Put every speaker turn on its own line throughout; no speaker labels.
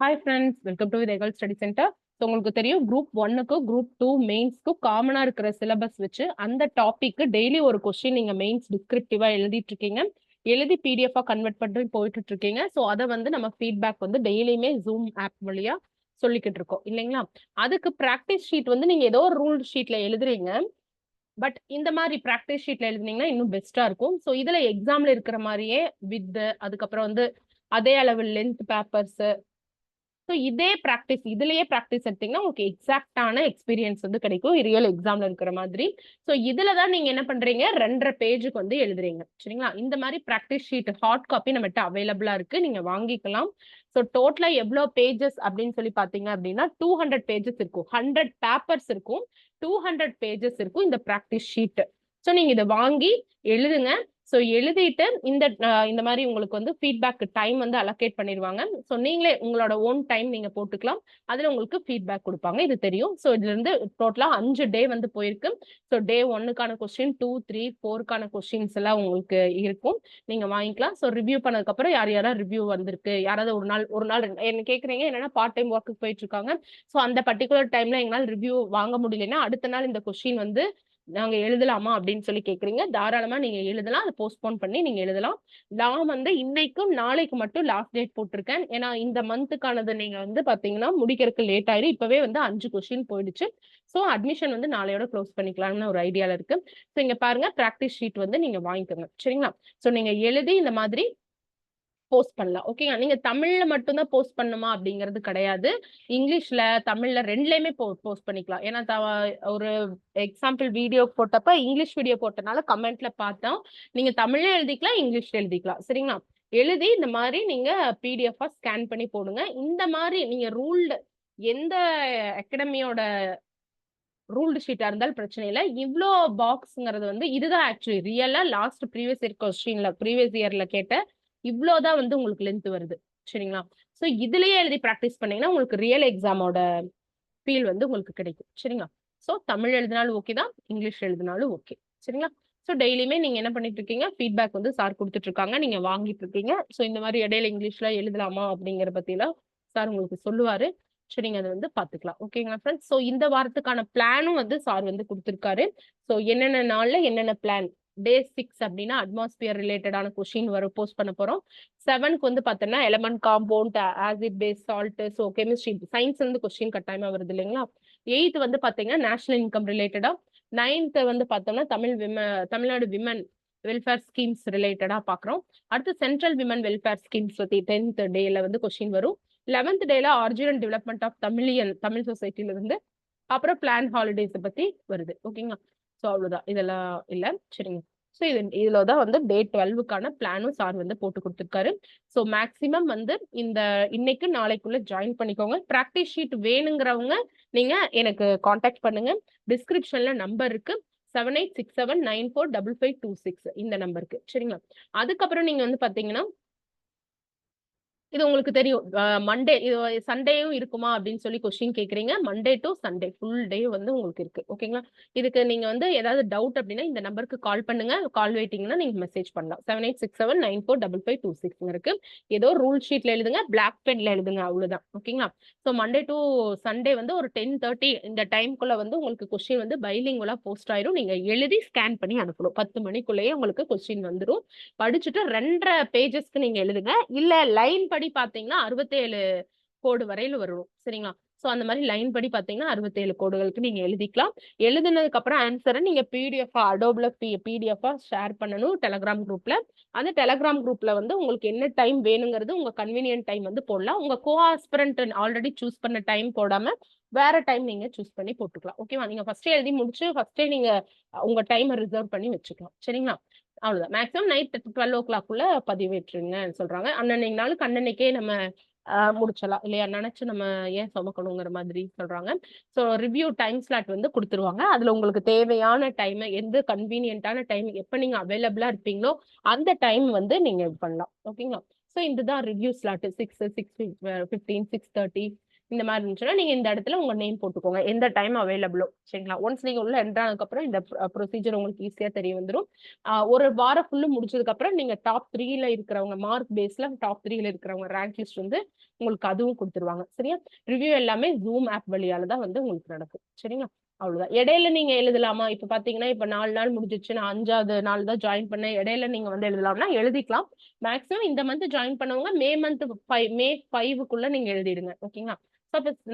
Hi friends, welcome to Regal study centre. So உங்களுக்கு தெரியும், group ஒன்னுக்கு குரூப் டூ மெயின்ஸ்க்கும் காமனா இருக்கிற சிலபஸ் வச்சு அந்த டாபிக் டெய்லி ஒரு கொஸ்டின் நீங்க மெயின்ஸ் டிஸ்கிரிப்டிவா எழுதிட்டு இருக்கீங்க. எழுதி பிடிஎஃபா கன்வெர்ட் பண்ணி போயிட்டு இருக்கீங்க. ஸோ அதை வந்து நம்ம ஃபீட்பேக் வந்து டெய்லியுமே ஜூம் ஆப் வழியா சொல்லிக்கிட்டு இருக்கோம் இல்லைங்களா? அதுக்கு ப்ராக்டிஸ் ஷீட் வந்து நீங்க ஏதோ ஒரு ரூல் ஷீட்ல எழுதுறீங்க. பட் இந்த மாதிரி ப்ராக்டிஸ் ஷீட்ல எழுதுனீங்கன்னா இன்னும் பெஸ்டா இருக்கும். ஸோ இதுல எக்ஸாம்ல இருக்கிற மாதிரியே வித் அதுக்கப்புறம் வந்து அதே அளவு லென்த் பேப்பர்ஸ். ஸோ இதே ப்ராக்டிஸ் இதுலயே ப்ராக்டிஸ் எடுத்தீங்கன்னா உங்களுக்கு எக்ஸாக்டான எக்ஸ்பீரியன்ஸ் வந்து கிடைக்கும் ரியல் எக்ஸாம்ல இருக்கிற மாதிரி. ஸோ இதுல தான் நீங்க என்ன பண்றீங்க, 2.5 பேஜுக்கு வந்து எழுதுறீங்க சரிங்களா? இந்த மாதிரி ப்ராக்டிஸ் ஷீட் ஹார்ட் காப்பி நம்மகிட்ட அவைலபிளா இருக்கு, நீங்க வாங்கிக்கலாம். ஸோ டோட்டலா எவ்வளவு பேஜஸ் அப்படின்னு சொல்லி பாத்தீங்க அப்படின்னா 200 பேஜஸ் இருக்கும், 100 பேப்பர்ஸ் இருக்கும், 200 பேஜஸ் இருக்கும் இந்த ப்ராக்டிஸ் ஷீட். ஸோ நீங்க இதை வாங்கி எழுதுங்க. ஸோ எழுதிட்டு இந்த மாதிரி உங்களுக்கு வந்து ஃபீட்பேக் டைம் வந்து அலோகேட் பண்ணிடுவாங்க. ஸோ நீங்களே உங்களோட ஓன் டைம் நீங்க போட்டுக்கலாம். அதுல உங்களுக்கு ஃபீட்பேக் கொடுப்பாங்க, இது தெரியும். ஸோ இதுல இருந்து டோட்டலா 5 டே வந்து போயிருக்கு. ஸோ டே 1க்கான கொஸ்டின், 2, 3, 4க்கான கொஸ்டின்ஸ் எல்லாம் உங்களுக்கு இருக்கும், நீங்க வாங்கிக்கலாம். ஸோ ரிவ்யூ பண்ணதுக்கு அப்புறம் யாராவது ரிவ்யூ வந்திருக்கு, யாராவது ஒரு நாள் என்ன கேக்குறீங்க, என்னன்னா பார்ட் டைம் ஒர்க்கு போயிட்டு இருக்காங்க. ஸோ அந்த பர்டிகுலர் டைம்ல எங்களால் ரிவ்யூ வாங்க முடியலன்னா அடுத்த நாள் இந்த கொஸ்டின் வந்து நாங்க எழுதலாமா அப்படின்னு சொல்லி கேக்குறீங்க. தாராளமா நீங்க எழுதலாம், அதை போஸ்ட்போன் பண்ணி நீங்க எழுதலாம். நான் வந்து இன்னைக்கும் நாளைக்கு மட்டும் லாஸ்ட் டேட் போட்டிருக்கேன். ஏன்னா இந்த மந்த்துக்கானது நீங்க வந்து பாத்தீங்கன்னா முடிக்கிறதுக்கு லேட் ஆயிரும். இப்பவே வந்து 5 கொஸ்டின் போயிடுச்சு. ஸோ அட்மிஷன் வந்து நாளையோட க்ளோஸ் பண்ணிக்கலாம்னு ஒரு ஐடியால இருக்கு. ஸோ இங்க பாருங்க, ப்ராக்டிஸ் ஷீட் வந்து நீங்க வாங்கிக்கோங்க சரிங்களா? ஸோ நீங்க எழுதி இந்த மாதிரி போஸ்ட் பண்ணலாம். ஓகேங்க. நீங்க தமிழ்ல மட்டும்தான் போஸ்ட் பண்ணுமா அப்படிங்கிறது கிடையாது. இங்கிலீஷ்ல தமிழ்ல ரெண்டுலயுமே போஸ்ட் பண்ணிக்கலாம். ஏன்னா ஒரு எக்ஸாம்பிள் வீடியோ போட்டப்ப இங்கிலீஷ் வீடியோ போட்டனால கமெண்ட்ல பார்த்தோம், நீங்க தமிழ்ல எழுதிக்கலாம், இங்கிலீஷ்ல எழுதிக்கலாம் சரிங்களா? எழுதி இந்த மாதிரி நீங்க பிடிஎஃப் ஸ்கேன் பண்ணி போடுங்க. இந்த மாதிரி நீங்க ரூல்டு எந்த அகாடமியோட ரூல்டு ஷீட்டா இருந்தாலும் பிரச்சனை இல்லை. இவ்வளோ பாக்ஸ்ங்கிறது வந்து இதுதான் ஆக்சுவலி ரியலா லாஸ்ட் ப்ரீவியஸ் இயர் கொஸ்டின்ல ப்ரீவியஸ் இயர்ல கேட்ட இவ்வளோதான் வந்து உங்களுக்கு லென்த் வருது சரிங்களா? ஸோ இதுலயே எழுதி ப்ராக்டிஸ் பண்ணீங்கன்னா உங்களுக்கு ரியல் எக்ஸாமோட ஃபீல் வந்து உங்களுக்கு கிடைக்கும் சரிங்களா? ஸோ தமிழ் எழுதினாலும் ஓகே தான், இங்கிலீஷ் எழுதினாலும் ஓகே சரிங்களா? ஸோ டெய்லியுமே நீங்க என்ன பண்ணிட்டு இருக்கீங்க, ஃபீட்பேக் வந்து சார் கொடுத்துட்டு இருக்காங்க, நீங்க வாங்கிட்டு இருக்கீங்க. ஸோ இந்த மாதிரி இடையில இங்கிலீஷ்ல எழுதலாமா அப்படிங்கிற பத்திலாம் சார் உங்களுக்கு சொல்லுவாரு. சரி, நீங்க அதை வந்து பாத்துக்கலாம். ஓகேங்களா ஃப்ரெண்ட்ஸ்? ஸோ இந்த வாரத்துக்கான பிளானும் வந்து சார் வந்து கொடுத்துருக்காரு. ஸோ என்னென்ன நாள்ல என்னென்ன பிளான். டே 6 அப்படின்னா அட்மாஸ்பியர் ரிலேட்டடான கொஸ்டின் வரும், போஸ்ட் பண்ண போறோம். 7க்கு வந்து பார்த்தோம்னா element, compound, acid, base, salt, so chemistry, science வந்து கொஸ்டின் கட்டாயமா வருது இல்லைங்களா? 8th வந்து பாத்தீங்கன்னா நேஷனல் இன்கம் ரிலேட்டடா. 9th வந்து பார்த்தோம்னா தமிழ்நாடு விமன் வெல்ஃபேர் ஸ்கீம்ஸ் ரிலேட்டடா பாக்குறோம். அடுத்து சென்ட்ரல் விமன் வெல்ஃபேர் ஸ்கீம்ஸ் பத்தி 10th டேல வந்து கொஸ்டின் வரும். 11th டேல origin and development of Tamil சொசைட்டில இருந்து அப்புறம் பிளான் ஹாலிடேஸ் பத்தி வருது. ஓகேங்களா? ஸோ அவ்வளவுதான், இதெல்லாம் இல்ல சரிங்க. ஸோ இதுலதான் வந்து டே 12க்கான பிளானும் சார் வந்து போட்டு கொடுத்துருக்காரு. ஸோ மேக்சிமம் வந்து இன்னைக்கு நாளைக்குள்ள ஜாயின் பண்ணிக்கோங்க. ப்ராக்டிஸ் ஷீட் வேணுங்கிறவங்க நீங்க எனக்கு காண்டாக்ட் பண்ணுங்க. டிஸ்கிரிப்ஷன்ல நம்பர் இருக்கு, 7867945526 இந்த நம்பருக்கு சரிங்களா? அதுக்கப்புறம் நீங்க வந்து பாத்தீங்கன்னா இது உங்களுக்கு தெரியும், மண்டே சண்டேயும் இருக்குமா அப்படின்னு சொல்லி கொஸ்டின் கேக்குறீங்க. Monday to Sunday full day வந்து உங்களுக்கு இருக்கு. ஓகேங்களா? இதுக்கு நீங்க வந்து ஏதாவது டவுட் அப்படின்னா இந்த நம்பருக்கு கால் பண்ணுங்க. கால் வெயிட்டிங்னா நீங்க மெசேஜ் பண்ணலாம். 7867945526 இருக்கு. ஏதோ ரூல் ஷீட்ல எழுதுங்க, பிளாக் பென்ல எழுதுங்க, அவ்வளவுதான். ஓகேங்களா? ஸோ மண்டே டு சண்டே வந்து ஒரு 10:30 இந்த டைம்குள்ள வந்து உங்களுக்கு கொஸ்டின் வந்து பைலிங்குவலா போஸ்ட் ஆயிரும். நீங்க எழுதி ஸ்கேன் பண்ணி அனுப்பணும். 10 மணிக்குள்ளேயே உங்களுக்கு கொஸ்டின் வந்துடும். படிச்சுட்டு 2.5 பேஜஸ்க்கு நீங்க எழுதுங்க. இல்ல லைன் படி பாத்தீங்கன்னா 67 கோடு வரையில வரும் சரிங்களா? சோ அந்த மாதிரி லைன் படி பாத்தீங்கன்னா 67 கோடுகளுக்கு நீங்க எழுதிக்கலாம். எழுதுனதுக்கு அப்புறம் ஆன்சரை நீங்க பிடிஎஃப் அடோப்ல பிடிஎஃப் ஷேர் பண்ணணும் டெலகிராம் குரூப்ல. அந்த டெலகிராம் குரூப்ல வந்து உங்களுக்கு என்ன டைம் வேணுங்கிறது உங்க கன்வீனியன்ட் டைம் வந்து போடலாம். உங்க கோ ஆஸ்பிரண்ட் ஆல்ரெடி சூஸ் பண்ண டைம் போடாம வேற டைம் நீங்க சூஸ் பண்ணி போட்டுக்கலாம். ஓகேவா? நீங்க ஃபர்ஸ்டே எழுதி முடிச்சு ஃபர்ஸ்டே நீங்க உங்க டைமை ரிசர்வ் பண்ணி வச்சுக்கலாம் சரிங்களா? அவ்வளவுதான். மேக்ஸிமம் நைட் 12 o'clock பதிவேற்றுங்க சொல்றாங்க. அன்னன்னைக்கு நாளுக்கு அன்னன்னைக்கே நம்ம முடிச்சலாம் இல்லையா? நினைச்சு நம்ம ஏன் சுமக்கணுங்கிற மாதிரி சொல்றாங்க. ஸோ ரிவ்யூ டைம் ஸ்லாட் வந்து கொடுத்துருவாங்க. அதுல உங்களுக்கு தேவையான டைம், எந்த கன்வீனியன்டான டைம், எப்ப நீங்க அவைலபிளா இருப்பீங்களோ அந்த டைம் வந்து நீங்க இது பண்ணலாம். ஓகேங்களா? ஸோ இதுதான் ரிவ்யூ ஸ்லாட். 6, 6:15, 6:30 இந்த மாதிரி இருந்துச்சுன்னா நீங்க இந்த இடத்துல உங்க நேம் போட்டுக்கோங்க, எந்த டைம் அவைலபிளோ. சரிங்களா? ஒன்ஸ் நீங்க உள்ள என்ட்ரு ஆனதுக்கு அப்புறம் இந்த ப்ரொசீஜர் உங்களுக்கு ஈஸியா தெரிய வந்துரும். ஒரு வாரம் ஃபுல்லு முடிச்சதுக்கு அப்புறம் நீங்க டாப் 3ல இருக்கிறவங்க, மார்க் பேஸ்ல டாப் 3ல இருக்கிறவங்க ரேங்க் லிஸ்ட் வந்து உங்களுக்கு அதுவும் கொடுத்துருவாங்க. சரியா? ரிவ்யூ எல்லாமே ஜூம் ஆப் வழியால தான் வந்து உங்களுக்கு நடக்கும். சரிங்களா? அவ்வளவுதான். இடையில நீங்க எழுதலாமா? இப்ப பாத்தீங்கன்னா இப்ப 4 நாள் முடிஞ்சிச்சு, நான் 5வது நாள் தான் ஜாயின் பண்ணேன், இடையில நீங்க வந்து எழுதலாம்னா எழுதிக்கலாம். மேக்ஸிமம் இந்த மந்த் ஜாயின் பண்ணவங்க மே 5க்குள்ள நீங்க எழுதிடுங்க. ஓகேங்களா?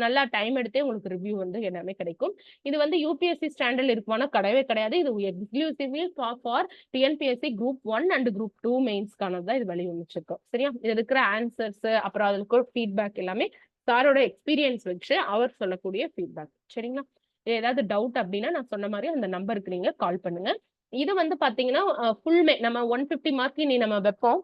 நல்லா டைம் எடுத்தே உங்களுக்கு ரிவ்யூ வந்து எல்லாமே கிடைக்கும். இது வந்து யூபிஎஸ்சி ஸ்டாண்டர்ட் இருக்குமானா கிடையவே கிடையாது. இது exclusively for TNPSC group 1 and group 2 மெயின்ஸ்க்கானது தான் இது வழிவகுச்சிருக்கோம். சரியா? இது இருக்கிற ஆன்சர்ஸ் அப்புறம் அதுக்கு ஃபீட்பேக் எல்லாமே சாரோட எக்ஸ்பீரியன்ஸ் வச்சு அவர் சொல்லக்கூடிய ஃபீட்பேக். சரிங்களா? ஏதாவது டவுட் அப்படின்னா நான் சொன்ன மாதிரி அந்த நம்பருக்கு நீங்க கால் பண்ணுங்க. இது வந்து பாத்தீங்கன்னா ஃபுல்மே நம்ம 150 மார்க் நீ நம்ம வைப்போம்.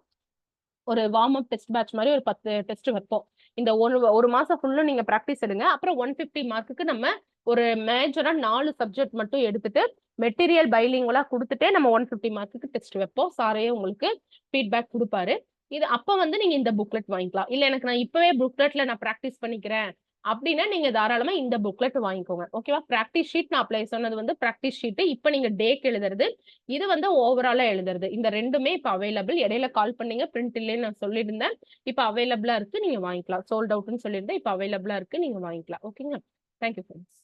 ஒரு வார்ம் அப் டெஸ்ட் பேட்ச் மாதிரி ஒரு 10 டெஸ்ட் வைப்போம். இந்த ஒரு மாசம் ஃபுல்லும் நீங்க ப்ராக்டிஸ் எடுங்க. அப்புறம் 150 மார்க்குக்கு நம்ம ஒரு மேஜரா 4 சப்ஜெக்ட் மட்டும் எடுத்துட்டு மெட்டீரியல் பைலிங்குலா கொடுத்துட்டே நம்ம 150 மார்க்குக்கு டெஸ்ட் வைப்போம். சாரே உங்களுக்கு ஃபீட்பேக் கொடுப்பாரு. இது அப்ப வந்து நீங்க இந்த புக்லெட் வாங்கிக்கலாம். இல்ல எனக்கு நான் இப்பவே புக்லெட்ல நான் ப்ராக்டிஸ் பண்ணிக்கிறேன் அப்படின்னா நீங்க தாராளமா இந்த புக்லெட் வாங்கிக்கோங்க. ஓகேவா? ப்ராக்டிஸ் ஷீட் நான் அப்ளை சொன்னது வந்து ப்ராக்டிஸ் ஷீட். இப்ப நீங்க டேக்கு எழுதுறது, இது வந்து ஓவராலா எழுதுறது. இந்த ரெண்டுமே இப்ப அவைலபிள். இடையில கால் பண்ணீங்க பிரிண்ட் இல்லைன்னு நான் சொல்லியிருந்தேன். இப்ப அவைலபிளா இருக்கு, நீங்க வாங்கிக்கலாம். சோல்ட் அவுட்னு சொல்லியிருந்தேன், இப்ப அவைலபிளா இருக்கு, நீங்க வாங்கிக்கலாம். ஓகேங்களா? Thank you friends.